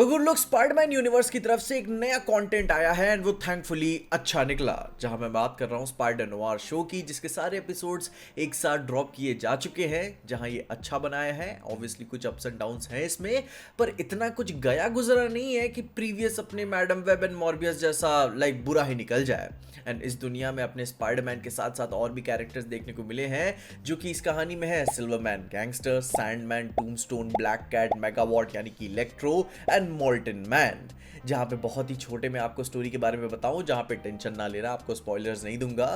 तो good look Spiderman universe की तरफ से एक नया कंटेंट आया है एंड वो थैंकफुली अच्छा निकला। जहां मैं बात कर रहा हूं स्पाइडर नोवार शो की, जिसके सारे एपिसोड्स एक साथ ड्रॉप किए जा चुके हैं। जहां ये अच्छा बनाया है, ऑब्वियसली कुछ अप्स एंड डाउन्स हैं इसमें, पर इतना कुछ गया गुजरा नहीं है कि प्रीवियस अपने मैडम वेब एंड मॉर्बियस जैसा बुरा ही निकल जाए। एंड इस दुनिया में अपने स्पाइडरमैन के साथ साथ और भी कैरेक्टर्स देखने को मिले हैं जो कि इस कहानी में है। Silverman, gangster, Sandman, Tombstone, Black Cat, Megawatt यानी कि इलेक्ट्रो एंड मोल्टन मैन। जहाँ पे बहुत ही छोटे में आपको स्टोरी के बारे में बताऊं, जहाँ पे टेंशन ना लेना, आपको स्पॉयलर्स नहीं दूंगा,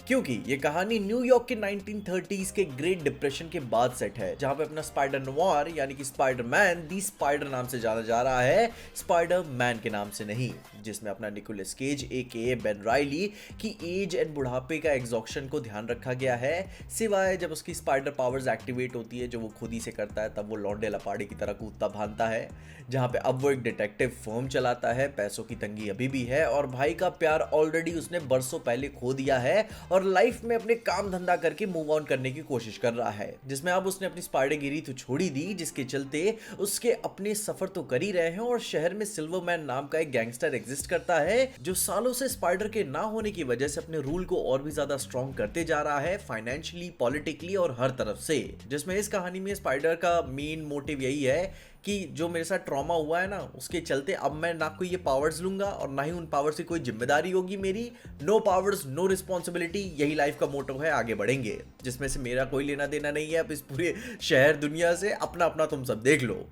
क्योंकि ये कहानी न्यूयॉर्क के 1930s के ग्रेट डिप्रेशन के बाद सेट है, जहाँ पे अपना स्पाइडर नोवार यानी कि स्पाइडरमैन दी स्पाइडर नाम से जाना जा रहा है, स्पाइडर मैन के नाम से नहीं। जिसमें अपना निकोलस केज एके बेन राइली की एज एंड बुढ़ापे का एग्जॉक्शन को ध्यान रखा गया है, सिवाय जब उसकी स्पाइडर पावर्स एक्टिवेट होती है, जो वो खुद ही से करता है, तब वो लौंडे लपाड़े की तरह कूदता भानता है। जहाँ पे अब वो एक डिटेक्टिव फर्म चलाता है, पैसों की तंगी अभी भी है और भाई का प्यार ऑलरेडी उसने बरसों पहले खो दिया है और लाइफ में अपने काम धंधा करके मूव ऑन करने की कोशिश कर रहा है। जिसमें अब उसने अपनी स्पाइडरगिरी तो छोड़ी दी, जिसके चलते उसके अपने सफर तो कर ही रहे हैं और शहर में सिल्वरमैन नाम का एक गैंगस्टर एग्जिस्ट करता है, जो सालों से स्पाइडर के ना होने की वजह से अपने रूल को और भी ज्यादा स्ट्रॉन्ग करते जा रहा है, फाइनेंशियली, पॉलिटिकली और हर तरफ से। जिसमें इस कहानी में स्पाइडर का मेन मोटिव यही है कि जो मेरे साथ ट्रॉमा हुआ है ना, उसके चलते अब मैं ना कोई ये पावर्स लूंगा और ना ही उन पावर्स की कोई जिम्मेदारी होगी मेरी। नो पावर्स नो रिस्पॉन्सिबिलिटी, यही लाइफ का मोटो है, आगे बढ़ेंगे। जिसमें से मेरा कोई लेना देना नहीं है अब इस पूरे शहर दुनिया से, अपना अपना तुम सब देख लो।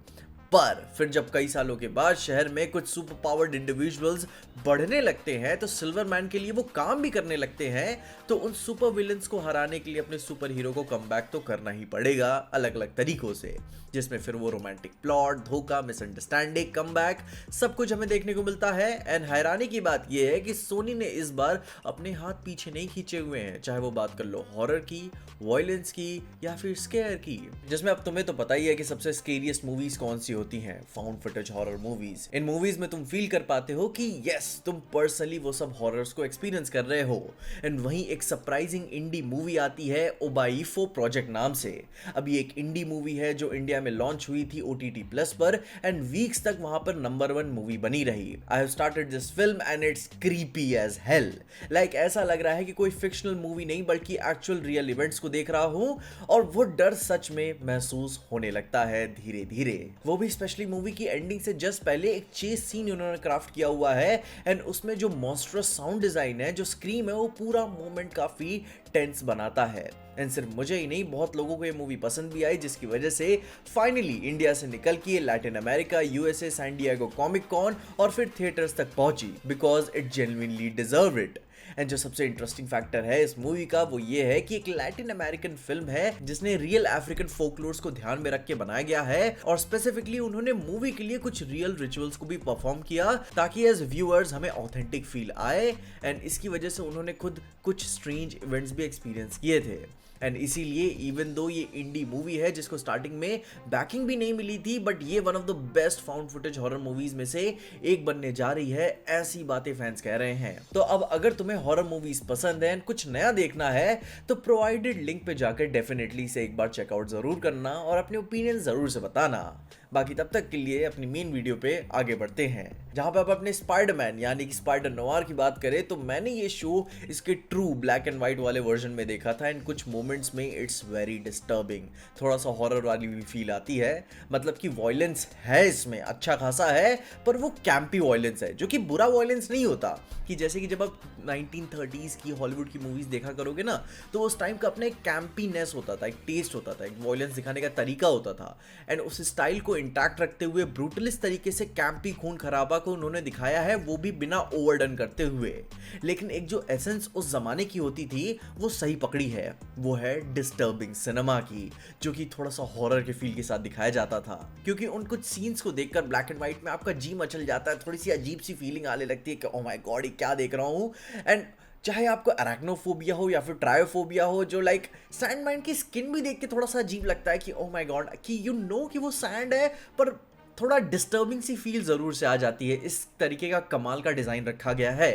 पर फिर जब कई सालों के बाद शहर में कुछ सुपर पावर्ड इंडिविजुअल्स बढ़ने लगते हैं, तो सिल्वरमैन के लिए वो काम भी करने लगते हैं, तो उन सुपर विलेंस को हराने के लिए अपने सुपर हीरो को कमबैक तो करना ही पड़ेगा अलग अलग तरीकों से। जिसमें फिर वो रोमांटिक प्लॉट, धोखा, मिसअंडरस्टैंडिंग, कमबैक, सब कुछ हमें देखने को मिलता है। एंड हैरानी की बात यह है कि सोनी ने इस बार अपने हाथ पीछे नहीं खींचे हुए हैं, चाहे वो बात कर लो हॉरर की, वायलेंस की या फिर स्केयर की। जिसमें अब तुम्हें तो पता ही है कि सबसे स्केरियस्ट मूवीज कौन सी होती हैं, फाउंड फुटेज हॉरर मूवीज। इन मूवीज में तुम फील कर पाते हो कि यस, तुम पर्सनली वो सब हॉरर्स को एक्सपीरियंस कर रहे हो। एंड वहीं एक सरप्राइजिंग इंडी मूवी आती है ओबाइफो प्रोजेक्ट नाम से। अब ये एक इंडी मूवी है जो इंडिया में लॉन्च हुई थी OTT प्लस पर एंड वीक्स तक वहां पर नंबर 1 मूवी बनी रही। I have started this film and it's creepy as hell. ऐसा लग रहा है कि कोई फिक्शनल मूवी नहीं बल्कि एक्चुअल रियल इवेंट्स को देख रहा हूं, और वो डर सच में महसूस होने लगता है धीरे धीरे। वो भी स्पेशली मूवी की एंडिंग से जस्ट पहले एक चेस सीन उन्होंने क्राफ्ट किया हुआ है एंड उसमें जो मॉन्स्ट्रस साउंड डिजाइन है, जो स्क्रीम है, वो पूरा मोमेंट काफी टेंस बनाता है। एंड सिर्फ मुझे ही नहीं, बहुत लोगों को ये मूवी पसंद भी आई, जिसकी वजह से फाइनली इंडिया से निकल के Latin America, USA, San Diego Comic Con और फिर थिएटर्स तक पहुंची, because it genuinely deserve it. And जो सबसे इंटरेस्टिंग फैक्टर है इस मूवी का, वो ये है कि एक लैटिन अमेरिकन फिल्म है जिसने रियल अफ्रीकन फोकलोर्स को ध्यान में रख के बनाया गया है, और स्पेसिफिकली उन्होंने मूवी के लिए कुछ रियल रिचुअल्स को भी परफॉर्म किया ताकि एज व्यूअर्स हमें ऑथेंटिक फील आए। एंड इसकी वजह से उन्होंने खुद कुछ स्ट्रेंज इवेंट्स भी एक्सपीरियंस किए थे। एंड इसीलिए इवन दो ये इंडी मूवी है जिसको स्टार्टिंग में बैकिंग भी नहीं मिली थी, बट ये one of the best found footage horror movies में से एक बनने जा रही है, ऐसी बातें फैंस कह रहे हैं। तो अब अगर तुम्हें हॉरर मूवीज पसंद है, कुछ नया देखना है, तो प्रोवाइडेड लिंक पे जाकर डेफिनेटली से एक बार चेकआउट जरूर करना और अपने ओपिनियन जरूर से बताना। बाकी तब तक के लिए अपनी मेन वीडियो पे आगे बढ़ते हैं, जहां पे आप अपने स्पाइडरमैन यानी कि स्पाइडर नोवार की बात करें, तो मैंने ये शो इसके ट्रू ब्लैक एंड व्हाइट वाले वर्जन में देखा था एंड कुछ मोमेंट्स में इट्स वेरी डिस्टर्बिंग, थोड़ा सा हॉरर वाली भी फील आती है। मतलब कि वॉयलेंस है इसमें अच्छा खासा है, पर वो कैंपी वॉयलेंस है, जो कि बुरा वॉयलेंस नहीं होता। कि जैसे कि जब आप 1930s की हॉलीवुड की मूवीज देखा करोगे ना, तो उस टाइम का अपना एक कैंपीनेस होता था, एक टेस्ट होता था, एक वॉयलेंस दिखाने का तरीका होता था। एंड उस स्टाइल को इंटैक्ट रखते हुए ब्रूटलिस्ट तरीके से कैंपी खून खराबा को उन्होंने दिखाया है, वो भी बिना ओवरडन करते हुए। लेकिन एक जो एसेंस उस जमाने की होती थी वो सही पकड़ी है, वो है डिस्टर्बिंग सिनेमा की, जो कि थोड़ा सा हॉरर के फील के साथ दिखाया जाता था। क्योंकि उन कुछ सीन्स को देखकर ब्लैक एंड व्हाइट में आपका जी मचल जाता है, थोड़ी सी अजीब सी फीलिंग आने लगती है कि ओह माय गॉड ये क्या देख रहा हूँ। एंड चाहे आपको अरैक्नोफोबिया हो या फिर ट्रायोफोबिया हो, जो सैंडमैन की स्किन भी देख के थोड़ा सा अजीब लगता है कि ओह माय गॉड, कि यू नो कि वो सैंड है, पर थोड़ा डिस्टर्बिंग सी फील ज़रूर से आ जाती है। इस तरीके का कमाल का डिज़ाइन रखा गया है।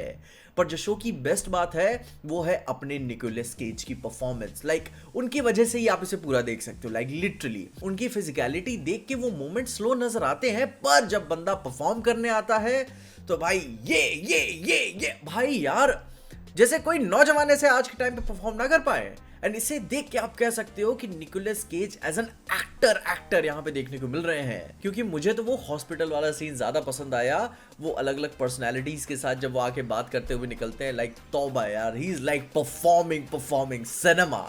पर जो शो की बेस्ट बात है वो है अपने निकोलस केज की परफॉर्मेंस। उनकी वजह से ही आप इसे पूरा देख सकते हो। लिटरली उनकी फिजिकलिटी देख के वो मोमेंट स्लो नजर आते हैं, पर जब बंदा परफॉर्म करने आता है तो भाई ये भाई यार, जैसे कोई नौजवान ऐसे आज के टाइम पे परफॉर्म ना कर पाए। एंड इसे देख के आप कह सकते हो कि Nicolas Cage as an actor यहाँ पे देखने को मिल रहे हैं। क्योंकि मुझे तो वो हॉस्पिटल वाला सीन ज्यादा पसंद आया, वो अलग अलग पर्सनैलिटीज के साथ जब वो आके बात करते हुए निकलते हैं। तौबा यार, he is performing cinema.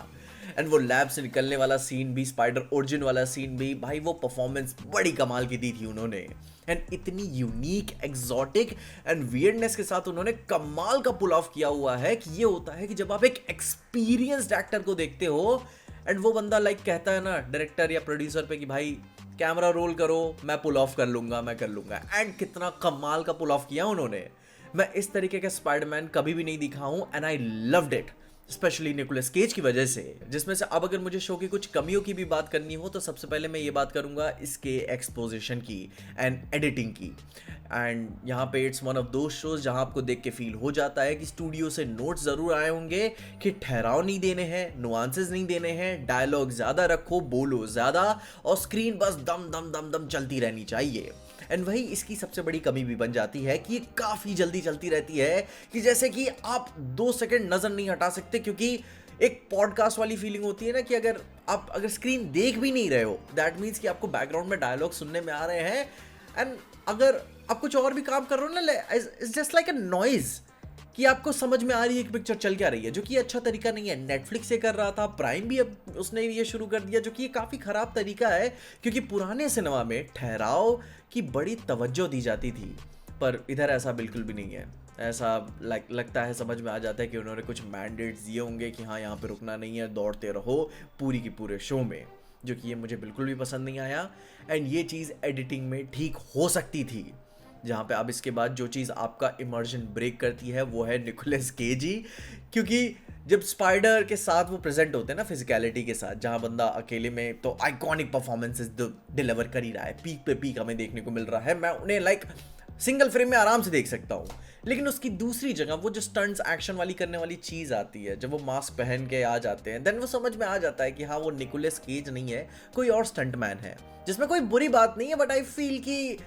And वो लैब से निकलने वाला सीन भी, स्पाइडर ओरिजिन वाला सीन भी, भाई वो परफॉर्मेंस बड़ी कमाल की दी थी उन्होंने। एंड इतनी यूनिक, एक्सोटिक एंड वियर्डनेस के साथ उन्होंने कमाल का पुल ऑफ किया हुआ है कि ये होता है कि जब आप एक एक्सपीरियंस्ड एक्टर को देखते हो एंड वो बंदा कहता है ना डायरेक्टर या प्रोड्यूसर पे कि भाई कैमरा रोल करो, मैं पुल ऑफ कर लूंगा। एंड कितना कमाल का पुल ऑफ किया उन्होंने। मैं इस तरीके का स्पाइडरमैन कभी भी नहीं दिखा हूं and I loved it, specially Nicolas Cage की वजह से। जिसमें से अब अगर मुझे शो की कुछ कमियों की भी बात करनी हो तो सबसे पहले मैं ये बात करूंगा इसके एक्सपोजिशन की एंड एडिटिंग की। एंड यहाँ पे इट्स वन ऑफ दो शोज जहाँ आपको देख के फील हो जाता है कि स्टूडियो से नोट्स जरूर आए होंगे कि ठहराव नहीं देने हैं, नुआंसेस नहीं देने हैं, डायलॉग ज्यादा रखो, बोलो ज्यादा, और स्क्रीन बस दम दम दम दम चलती रहनी चाहिए। एंड वही इसकी सबसे बड़ी कमी भी बन जाती है कि ये काफ़ी जल्दी चलती रहती है, कि जैसे कि आप 2 सेकंड नज़र नहीं हटा सकते। क्योंकि एक पॉडकास्ट वाली फीलिंग होती है ना कि अगर स्क्रीन देख भी नहीं रहे हो, दैट मीन्स कि आपको बैकग्राउंड में डायलॉग सुनने में आ रहे हैं। एंड अगर आप कुछ और भी काम कर रहे हो ना, it's just like a noise कि आपको समझ में आ रही है कि पिक्चर चल क्या रही है, जो कि अच्छा तरीका नहीं है। नेटफ्लिक्स से कर रहा था, प्राइम भी अब उसने ये शुरू कर दिया, जो कि ये काफ़ी ख़राब तरीका है। क्योंकि पुराने सिनेमा में ठहराव की बड़ी तवज्जो दी जाती थी, पर इधर ऐसा बिल्कुल भी नहीं है। ऐसा लगता है, समझ में आ जाता है कि उन्होंने कुछ मैंडेट्स दिए होंगे कि हाँ यहाँ पे रुकना नहीं है, दौड़ते रहो पूरी की पूरे शो में, जो कि ये मुझे बिल्कुल भी पसंद नहीं आया। एंड ये चीज़ एडिटिंग में ठीक हो सकती थी, जहाँ पे अब इसके बाद जो चीज़ आपका इमर्जन ब्रेक करती है वो है निकोलस केज ही। क्योंकि जब स्पाइडर के साथ वो प्रेजेंट होते हैं ना फिजिकलिटी के साथ, जहाँ बंदा अकेले में तो आइकॉनिक परफॉर्मेंसेस डिलीवर कर ही रहा है, पीक पे पीक हमें देखने को मिल रहा है। मैं उन्हें सिंगल फ्रेम में आराम से देख सकता हूँ। लेकिन उसकी दूसरी जगह वो जो स्टंट्स एक्शन वाली करने वाली चीज़ आती है, जब वो मास्क पहन के आ जाते हैं, देन वो समझ में आ जाता है कि हाँ वो निकोलस केज नहीं है, कोई और स्टंट मैन है। जिसमें कोई बुरी बात नहीं है, बट आई फील कि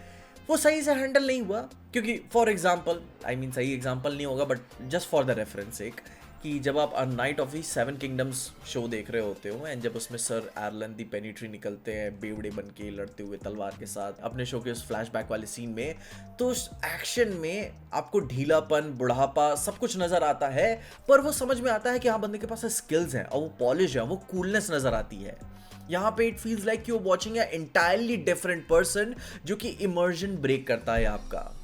वो सही से हैंडल नहीं हुआ। क्योंकि फॉर एग्जाम्पल, सही एग्जाम्पल नहीं होगा but just for the reference एक, कि जब आप night of the 7 kingdoms show देख रहे होते हो एंड जब उसमें सर एरलन दी पेनिट्री निकलते हैं बेवड़े बन के लड़ते हुए तलवार के साथ अपने शो के उस फ्लैशबैक वाले सीन में, तो उस एक्शन में आपको ढीलापन, बुढ़ापा सब कुछ नजर आता है, पर वो समझ में आता है कि हाँ बंदे के पास स्किल्स हैं और वो पॉलिश है, वो कूलनेस नजर आती है। यहाँ पे it feels like you watching A entirely different person, जो कि इमर्जन ब्रेक करता है आपका।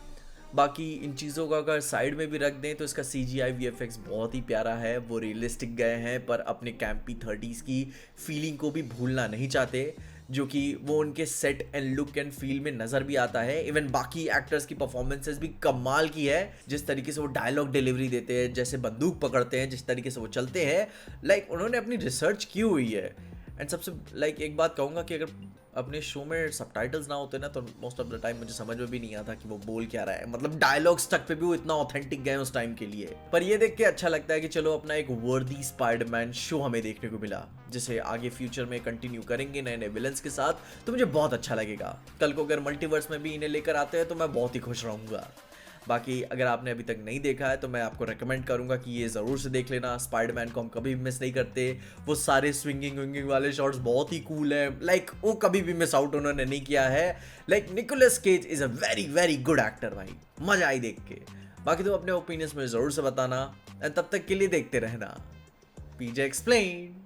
बाकी इन चीज़ों का अगर साइड में भी रख दें तो इसका CGI VFX बहुत ही प्यारा है, वो रियलिस्टिक गए हैं पर अपने कैंपी 30s की फीलिंग को भी भूलना नहीं चाहते, जो कि वो उनके set and look and feel में नज़र भी आता है। इवन बाकी एक्टर्स की परफॉर्मेंसेस भी कमाल की है, जिस तरीके से वो डायलॉग डिलीवरी देते हैं, जैसे बंदूक पकड़ते हैं, जिस तरीके से वो चलते हैं, उन्होंने अपनी रिसर्च की हुई है। एंड सबसे एक बात कहूँगा कि अगर अपने शो में सबटाइटल्स ना होते ना तो मोस्ट ऑफ द टाइम मुझे समझ में भी नहीं आता कि वो बोल क्या रहा है। डायलॉग्स तक पे भी वो इतना ऑथेंटिक गए उस टाइम के लिए। पर ये देख के अच्छा लगता है कि चलो अपना एक वर्दी स्पाइडरमैन शो हमें देखने को मिला, जिसे आगे फ्यूचर में कंटिन्यू करेंगे नए नए विलन्स के साथ, तो मुझे बहुत अच्छा लगेगा। कल को अगर मल्टीवर्स में भी इन्हें लेकर आते हैं तो मैं बहुत ही खुश रहूँगा। बाकी अगर आपने अभी तक नहीं देखा है तो मैं आपको रेकमेंड करूंगा कि ये ज़रूर से देख लेना। स्पाइडरमैन को हम कभी भी मिस नहीं करते, वो सारे स्विंगिंग विंगिंग वाले शॉट्स बहुत ही कूल हैं, वो कभी भी मिस आउट उन्होंने नहीं किया है। Nicolas Cage is a very very good actor भाई, मज़ा आई देख के। बाकी तो अपने ओपिनियंस में ज़रूर से बताना, एंड तब तक के लिए देखते रहना PJ एक्सप्लेन।